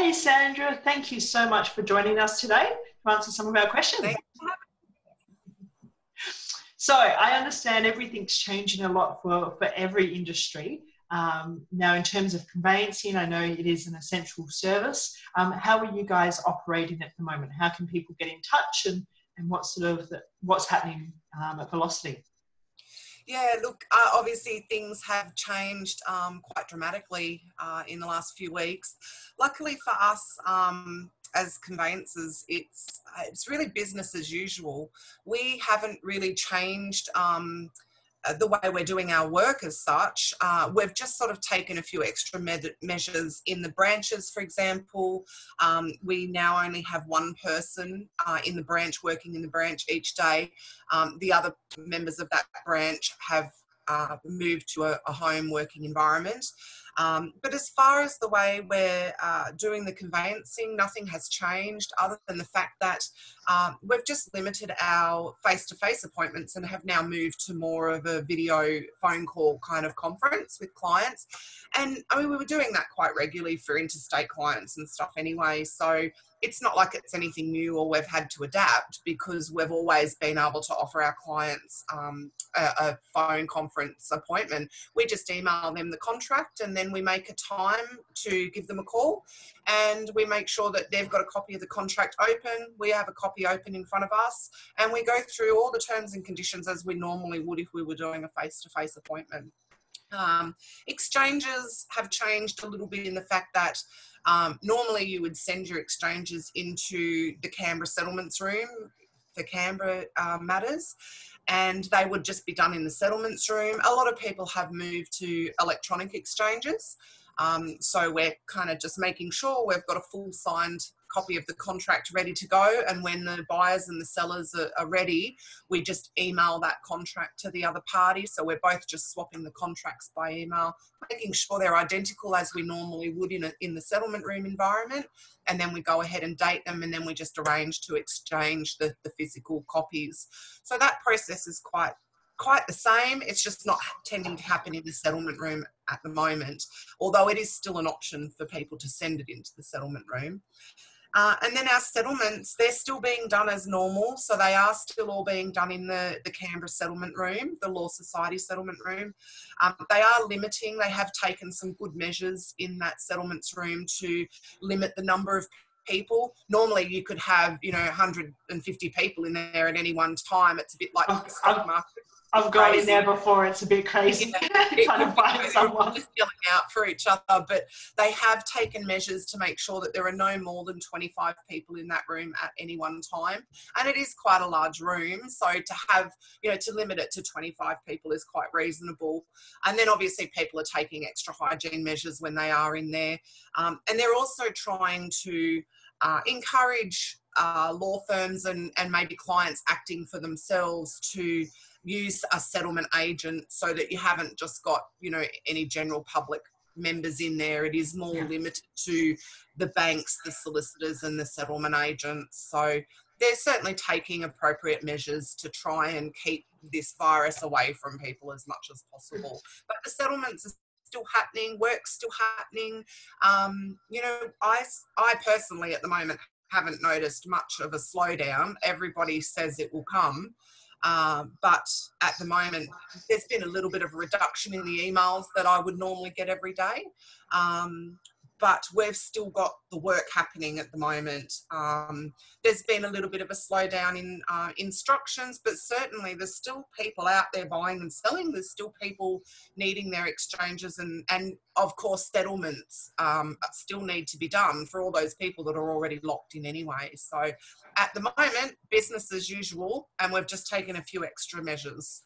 Hey Sandra, thank you so much for joining us today to answer some of our questions. So I understand everything's changing a lot for every industry. Now in terms of conveyancing, I know it is an essential service. How are you guys operating at the moment? How can people get in touch and what's happening at Velocity? Yeah, look, obviously things have changed quite dramatically in the last few weeks. Luckily for us, as conveyancers, it's really business as usual. We haven't really changed the way we're doing our work as such. We've just sort of taken a few extra measures in the branches, for example. We now only have one person in the branch working in the branch each day. The other members of that branch have moved to a home working environment. But as far as the way we're doing the conveyancing, nothing has changed other than the fact that we've just limited our face-to-face appointments and have now moved to more of a video phone call kind of conference with clients. And I mean, we were doing that quite regularly for interstate clients and stuff anyway. So it's not like it's anything new or we've had to adapt, because we've always been able to offer our clients a phone conference appointment. We just email them the contract and then we make a time to give them a call, and we make sure that they've got a copy of the contract open. We have a copy open in front of us, and we go through all the terms and conditions as we normally would if we were doing a face-to-face appointment. Exchanges have changed a little bit in the fact that normally you would send your exchanges into the Canberra settlements room for Canberra matters, and they would just be done in the settlements room. A lot of people have moved to electronic exchanges. So we're kind of just making sure we've got a full signed copy of the contract ready to go, and when the buyers and the sellers are ready, we just email that contract to the other party. So we're both just swapping the contracts by email, making sure they're identical as we normally would in the settlement room environment, and then we go ahead and date them, and then we just arrange to exchange the physical copies. So that process is quite the same. It's just not tending to happen in the settlement room at the moment, although it is still an option for people to send it into the settlement room. And then our settlements, they're still being done as normal. So they are still all being done in the Canberra settlement room, the Law Society settlement room. They are limiting, they have taken some good measures in that settlements room to limit the number of people. Normally you could have, 150 people in there at any one time. It's a bit like the stock market. I've gone in there before. It's a bit crazy trying to find someone. Just yelling out for each other, but they have taken measures to make sure that there are no more than 25 people in that room at any one time. And it is quite a large room, so to have, to limit it to 25 people is quite reasonable. And then obviously people are taking extra hygiene measures when they are in there. And they're also trying to encourage law firms and maybe clients acting for themselves to use a settlement agent, so that you haven't just got, any general public members in there. It is more limited to the banks, the solicitors and the settlement agents. So they're certainly taking appropriate measures to try and keep this virus away from people as much as possible. But the settlements are still happening, work's still happening. I personally at the moment haven't noticed much of a slowdown. Everybody says it will come. But at the moment, there's been a little bit of a reduction in the emails that I would normally get every day. But we've still got the work happening at the moment. There's been a little bit of a slowdown in instructions, but certainly there's still people out there buying and selling. There's still people needing their exchanges, and of course settlements still need to be done for all those people that are already locked in anyway. So at the moment, business as usual, and we've just taken a few extra measures.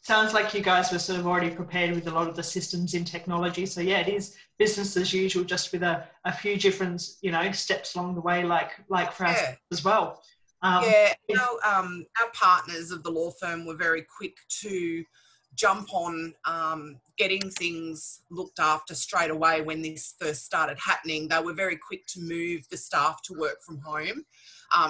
Sounds like you guys were sort of already prepared with a lot of the systems in technology. So yeah, it is business as usual, just with a few different, steps along the way, like for us as well. Our partners of the law firm were very quick to jump on getting things looked after straight away when this first started happening. They were very quick to move the staff to work from home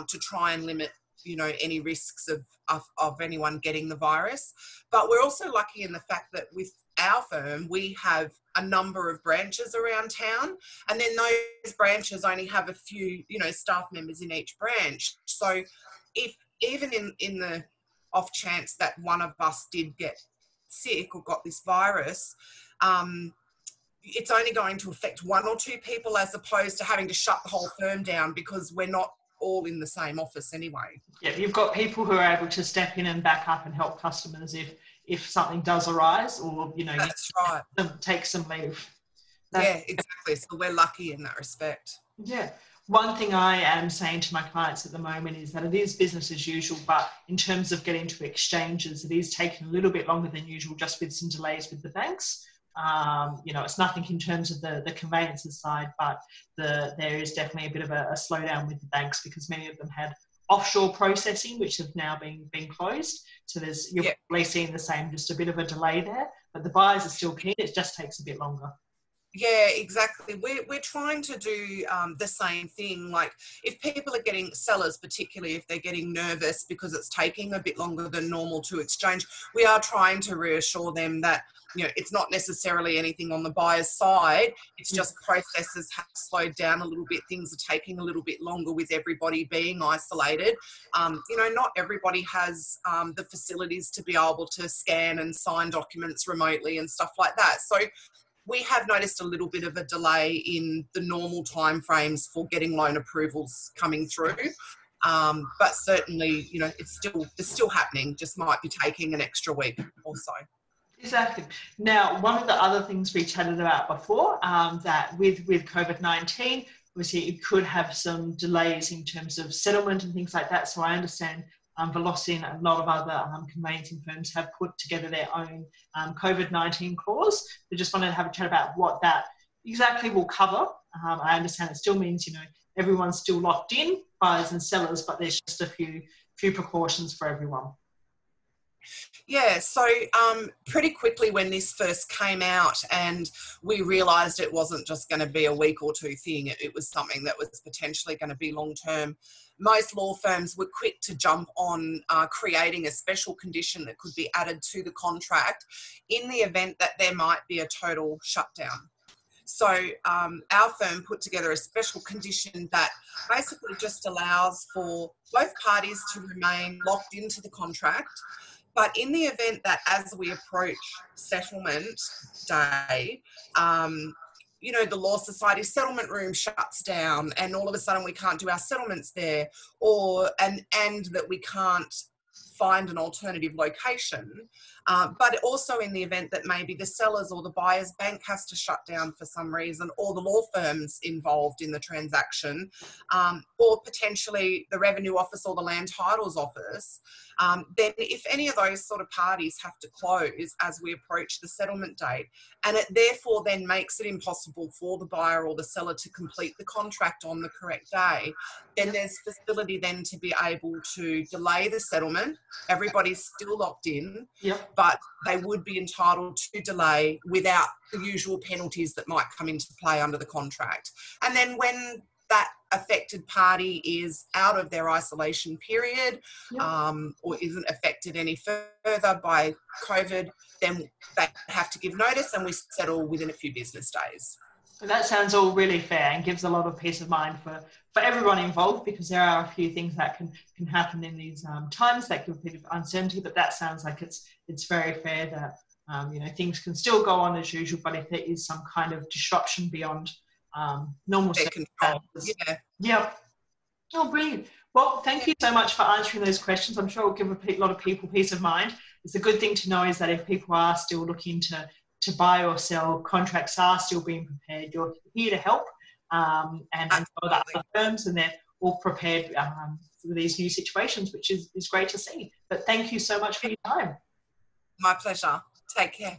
to try and limit any risks of anyone getting the virus. But we're also lucky in the fact that with our firm, we have a number of branches around town, and then those branches only have a few, staff members in each branch. So if even in the off chance that one of us did get sick or got this virus, it's only going to affect one or two people as opposed to having to shut the whole firm down because we're not all in the same office anyway. Yeah, you've got people who are able to step in and back up and help customers if something does arise, or That's right. Take some leave. Yeah, exactly. So we're lucky in that respect. Yeah. One thing I am saying to my clients at the moment is that it is business as usual, but in terms of getting to exchanges, it is taking a little bit longer than usual, just with some delays with the banks. It's nothing in terms of the conveyances side, but there is definitely a bit of a slowdown with the banks because many of them had offshore processing, which have now been closed. So you're probably seeing the same, just a bit of a delay there, but the buyers are still keen. It just takes a bit longer. Yeah, exactly. We're trying to do the same thing. Like if people are getting, sellers particularly, if they're getting nervous because it's taking a bit longer than normal to exchange, we are trying to reassure them that, it's not necessarily anything on the buyer's side. It's just processes have slowed down a little bit. Things are taking a little bit longer with everybody being isolated. Not everybody has the facilities to be able to scan and sign documents remotely and stuff like that. So we have noticed a little bit of a delay in the normal timeframes for getting loan approvals coming through. But certainly, it's still happening, just might be taking an extra week or so. Exactly. Now, one of the other things we chatted about before, that with COVID-19, obviously it could have some delays in terms of settlement and things like that. So I understand Velocity and a lot of other conveyancing firms have put together their own COVID-19 clause. We just wanted to have a chat about what that exactly will cover. I understand it still means, everyone's still locked in, buyers and sellers, but there's just a few precautions for everyone. Yeah, so pretty quickly when this first came out and we realised it wasn't just going to be a week or two thing, it was something that was potentially going to be long term, most law firms were quick to jump on creating a special condition that could be added to the contract in the event that there might be a total shutdown. So our firm put together a special condition that basically just allows for both parties to remain locked into the contract. But in the event that as we approach settlement day, the Law Society settlement room shuts down and all of a sudden we can't do our settlements there, and that we can't find an alternative location. But also in the event that maybe the sellers or the buyer's bank has to shut down for some reason, or the law firms involved in the transaction, or potentially the Revenue Office or the Land Titles Office, then if any of those sort of parties have to close as we approach the settlement date, and it therefore then makes it impossible for the buyer or the seller to complete the contract on the correct day, then there's facility then to be able to delay the settlement. Everybody's still locked in, but they would be entitled to delay without the usual penalties that might come into play under the contract. And then when that affected party is out of their isolation period, or isn't affected any further by COVID, then they have to give notice and we settle within a few business days. That sounds all really fair and gives a lot of peace of mind for everyone involved, because there are a few things that can happen in these times that give a bit of uncertainty, but that sounds like it's very fair that things can still go on as usual, but if there is some kind of disruption beyond normal control. Yeah. Oh, brilliant. Well, thank you so much for answering those questions. I'm sure it will give a lot of people peace of mind. It's a good thing to know is that if people are still looking to buy or sell, contracts are still being prepared. You're here to help, and so are the other firms, and they're all prepared for these new situations, which is great to see. But thank you so much for your time. My pleasure. Take care.